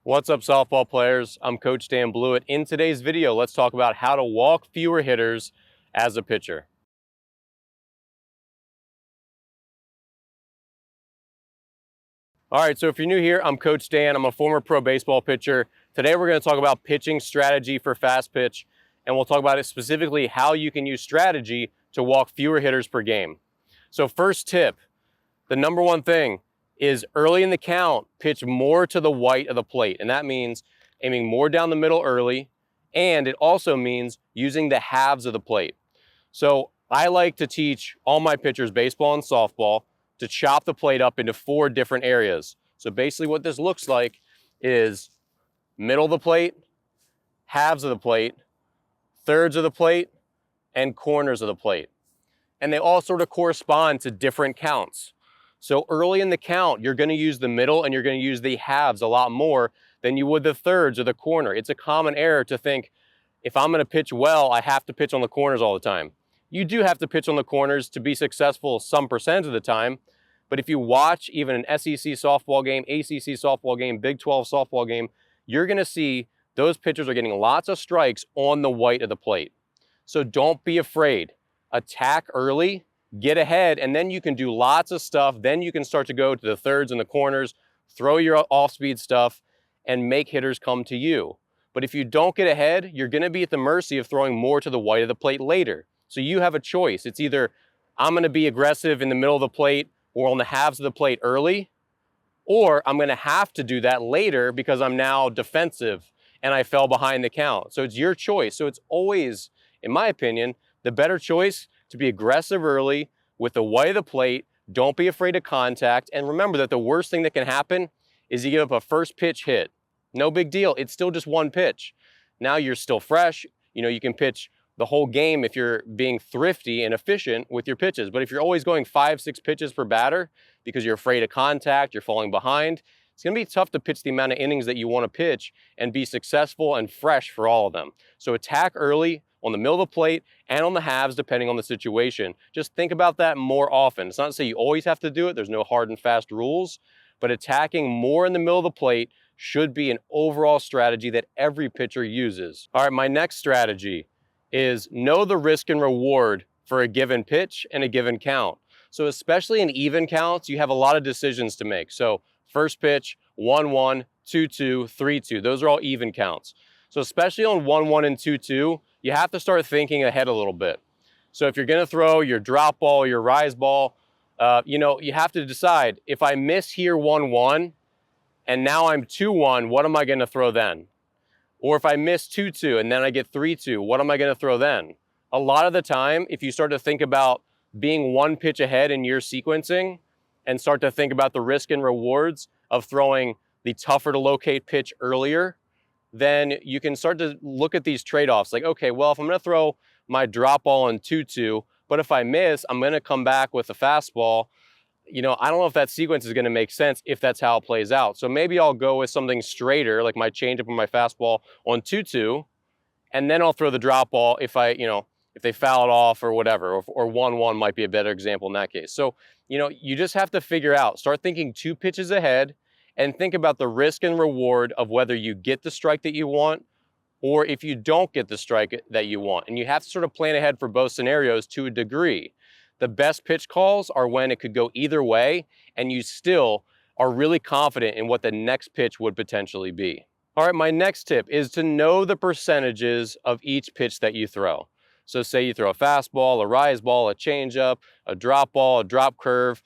What's up, softball players? I'm Coach Dan Blewett. In today's video, let's talk about how to walk fewer hitters as a pitcher. All right, so if you're new here, I'm Coach Dan. I'm a former pro baseball pitcher. Today we're going to talk about pitching strategy for fast pitch, and we'll talk about it specifically how you can use strategy to walk fewer hitters per game. So first tip, the number one thing is early in the count, pitch more to the white of the plate. And that means aiming more down the middle early. And it also means using the halves of the plate. So I like to teach all my pitchers, baseball and softball, to chop the plate up into 4 different areas. So basically what this looks like is middle of the plate, halves of the plate, thirds of the plate, and corners of the plate. And they all sort of correspond to different counts. So early in the count, you're going to use the middle and you're going to use the halves a lot more than you would the thirds or the corner. It's a common error to think, if I'm going to pitch well, I have to pitch on the corners all the time. You do have to pitch on the corners to be successful some percentage of the time, but if you watch even an SEC softball game, ACC softball game, Big 12 softball game, you're going to see those pitchers are getting lots of strikes on the white of the plate. So don't be afraid. Attack early, get ahead, and then you can do lots of stuff. Then you can start to go to the thirds and the corners, throw your off-speed stuff, and make hitters come to you. But if you don't get ahead, you're going to be at the mercy of throwing more to the white of the plate later. So you have a choice. It's either I'm going to be aggressive in the middle of the plate or on the halves of the plate early, or I'm going to have to do that later because I'm now defensive and I fell behind the count. So it's your choice. So it's always, in my opinion, the better choice to be aggressive early with the white of the plate. Don't be afraid of contact. And remember that the worst thing that can happen is you give up a first pitch hit. No big deal. It's still just one pitch. Now you're still fresh. You can pitch the whole game if you're being thrifty and efficient with your pitches. But if you're always going 5-6 pitches per batter because you're afraid of contact, you're falling behind, it's going to be tough to pitch the amount of innings that you want to pitch and be successful and fresh for all of them. So attack early on the middle of the plate and on the halves, depending on the situation. Just think about that more often. It's not to say you always have to do it. There's no hard and fast rules, but attacking more in the middle of the plate should be an overall strategy that every pitcher uses. All right, my next strategy is know the risk and reward for a given pitch and a given count. So especially in even counts, you have a lot of decisions to make. So first pitch, 1-1, 2-2, 3-2. Those are all even counts. So especially on 1-1 and 2-2, you have to start thinking ahead a little bit. So if you're going to throw your drop ball, your rise ball, you have to decide, if I miss here 1-1 and now I'm 2-1, what am I going to throw then? Or if I miss 2-2 and then I get 3-2, what am I going to throw then? A lot of the time, if you start to think about being one pitch ahead in your sequencing and start to think about the risk and rewards of throwing the tougher to locate pitch earlier, then you can start to look at these trade-offs. Like, okay, well, if I'm going to throw my drop ball in 2-2, but if I miss, I'm going to come back with a fastball. I don't know if that sequence is going to make sense if that's how it plays out. So maybe I'll go with something straighter, like my changeup or my fastball on 2-2, and then I'll throw the drop ball if they foul it off or whatever, or 1-1 might be a better example in that case. So, you just have to figure out, start thinking 2 pitches ahead and think about the risk and reward of whether you get the strike that you want or if you don't get the strike that you want. And you have to sort of plan ahead for both scenarios to a degree. The best pitch calls are when it could go either way and you still are really confident in what the next pitch would potentially be. All right, my next tip is to know the percentages of each pitch that you throw. So say you throw a fastball, a rise ball, a changeup, a drop ball, a drop curve.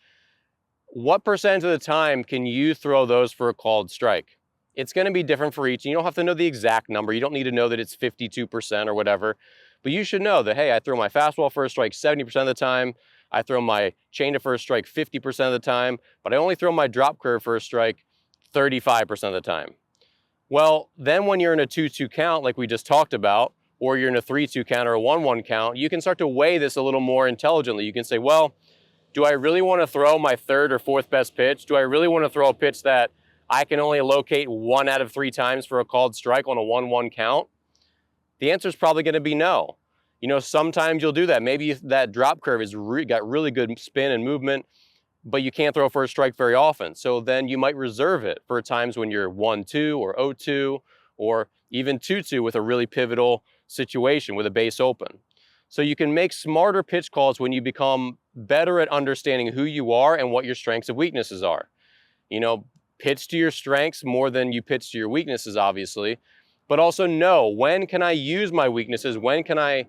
What percentage of the time can you throw those for a called strike? It's going to be different for each, and you don't have to know the exact number. You don't need to know that it's 52% or whatever, but you should know that, hey, I throw my fastball for a strike 70% of the time, I throw my changeup for a strike 50% of the time, but I only throw my drop curve for a strike 35% of the time. Well, then when you're in a 2-2 count, like we just talked about, or you're in a 3-2 count or a 1-1 count, you can start to weigh this a little more intelligently. You can say, well, do I really want to throw my third or fourth best pitch? Do I really want to throw a pitch that I can only locate 1 out of 3 times for a called strike on a 1-1 count? The answer is probably going to be no. Sometimes you'll do that. Maybe that drop curve has got really good spin and movement. but you can't throw for a strike very often. So then you might reserve it for times when you're 1-2 or 0-2 or even 2-2 with a really pivotal situation with a base open. So you can make smarter pitch calls when you become better at understanding who you are and what your strengths and weaknesses are. You know, pitch to your strengths more than you pitch to your weaknesses, obviously, but also know when can I use my weaknesses, when can I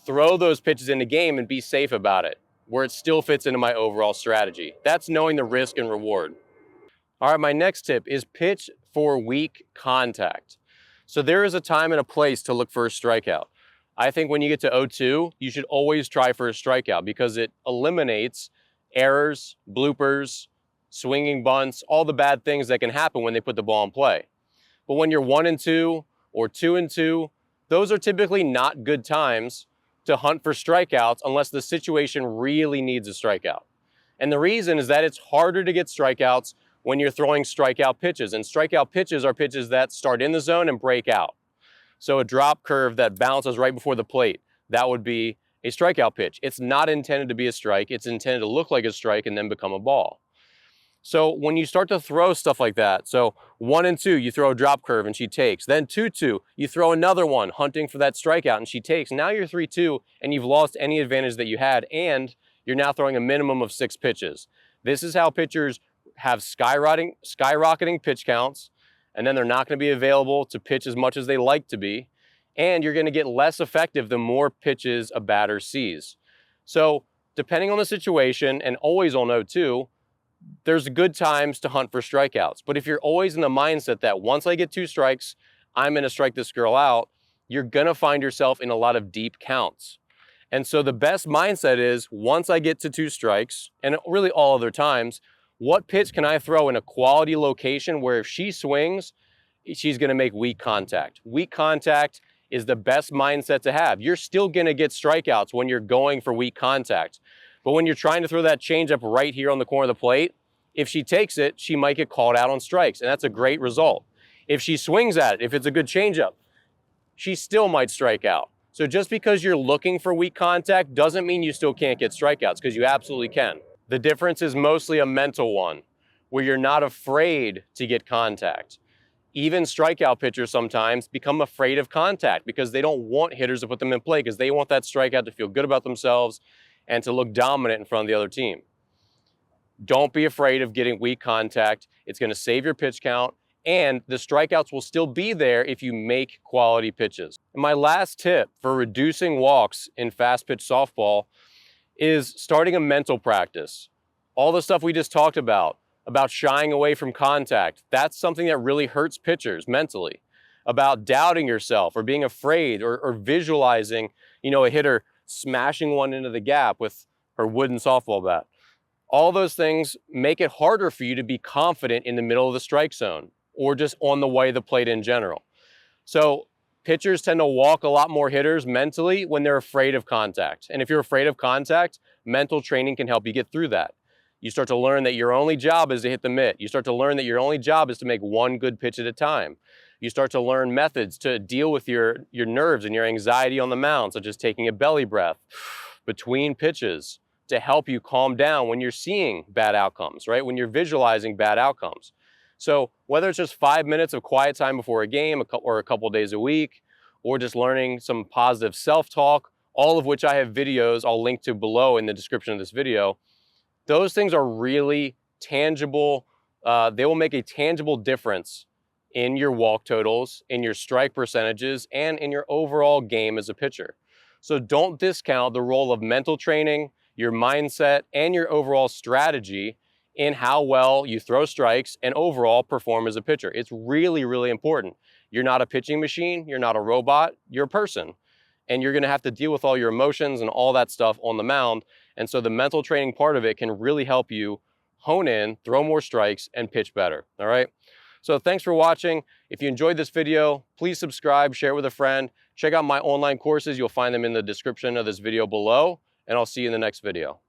throw those pitches in the game and be safe about it, where it still fits into my overall strategy. That's knowing the risk and reward. All right, my next tip is pitch for weak contact. So there is a time and a place to look for a strikeout. I think when you get to 0-2, you should always try for a strikeout because it eliminates errors, bloopers, swinging bunts, all the bad things that can happen when they put the ball in play. But when you're 1-2 or 2-2, those are typically not good times to hunt for strikeouts unless the situation really needs a strikeout. And the reason is that it's harder to get strikeouts when you're throwing strikeout pitches. And strikeout pitches are pitches that start in the zone and break out. So a drop curve that bounces right before the plate, that would be a strikeout pitch. It's not intended to be a strike. It's intended to look like a strike and then become a ball. So when you start to throw stuff like that, so 1-2, you throw a drop curve and she takes. Then 2-2, you throw another one, hunting for that strikeout and she takes. Now you're 3-2 and you've lost any advantage that you had, and you're now throwing a minimum of 6 pitches. This is how pitchers have skyrocketing pitch counts, and then they're not going to be available to pitch as much as they like to be, and you're going to get less effective the more pitches a batter sees. So depending on the situation, and always on 0-2, there's good times to hunt for strikeouts. But if you're always in the mindset that once I get 2 strikes, I'm going to strike this girl out, you're going to find yourself in a lot of deep counts. And so the best mindset is once I get to 2 strikes, and really all other times, what pitch can I throw in a quality location where if she swings, she's going to make weak contact. Weak contact is the best mindset to have. You're still going to get strikeouts when you're going for weak contact. But when you're trying to throw that changeup right here on the corner of the plate, if she takes it, she might get called out on strikes, and that's a great result. If she swings at it, if it's a good changeup, she still might strike out. So just because you're looking for weak contact doesn't mean you still can't get strikeouts, because you absolutely can. The difference is mostly a mental one, where you're not afraid to get contact. Even strikeout pitchers sometimes become afraid of contact because they don't want hitters to put them in play because they want that strikeout to feel good about themselves and to look dominant in front of the other team. Don't be afraid of getting weak contact. It's going to save your pitch count, and the strikeouts will still be there if you make quality pitches. And my last tip for reducing walks in fast pitch softball is starting a mental practice. All the stuff we just talked about shying away from contact, that's something that really hurts pitchers mentally. About doubting yourself or being afraid or visualizing, a hitter smashing one into the gap with her wooden softball bat. All those things make it harder for you to be confident in the middle of the strike zone or just on the way to the plate in general. So pitchers tend to walk a lot more hitters mentally when they're afraid of contact. And if you're afraid of contact, mental training can help you get through that. You start to learn that your only job is to hit the mitt. You start to learn that your only job is to make one good pitch at a time. You start to learn methods to deal with your nerves and your anxiety on the mound, such as taking a belly breath between pitches to help you calm down when you're seeing bad outcomes, right? When you're visualizing bad outcomes. So whether it's just 5 minutes of quiet time before a game or a couple days a week, or just learning some positive self-talk, all of which I have videos I'll link to below in the description of this video, those things are really tangible. They will make a tangible difference in your walk totals, in your strike percentages, and in your overall game as a pitcher. So don't discount the role of mental training, your mindset, and your overall strategy in how well you throw strikes and overall perform as a pitcher. It's really, really important. You're not a pitching machine, you're not a robot, you're a person. And you're gonna have to deal with all your emotions and all that stuff on the mound. And so the mental training part of it can really help you hone in, throw more strikes, and pitch better, all right? So thanks for watching. If you enjoyed this video, please subscribe, share it with a friend. Check out my online courses. You'll find them in the description of this video below, and I'll see you in the next video.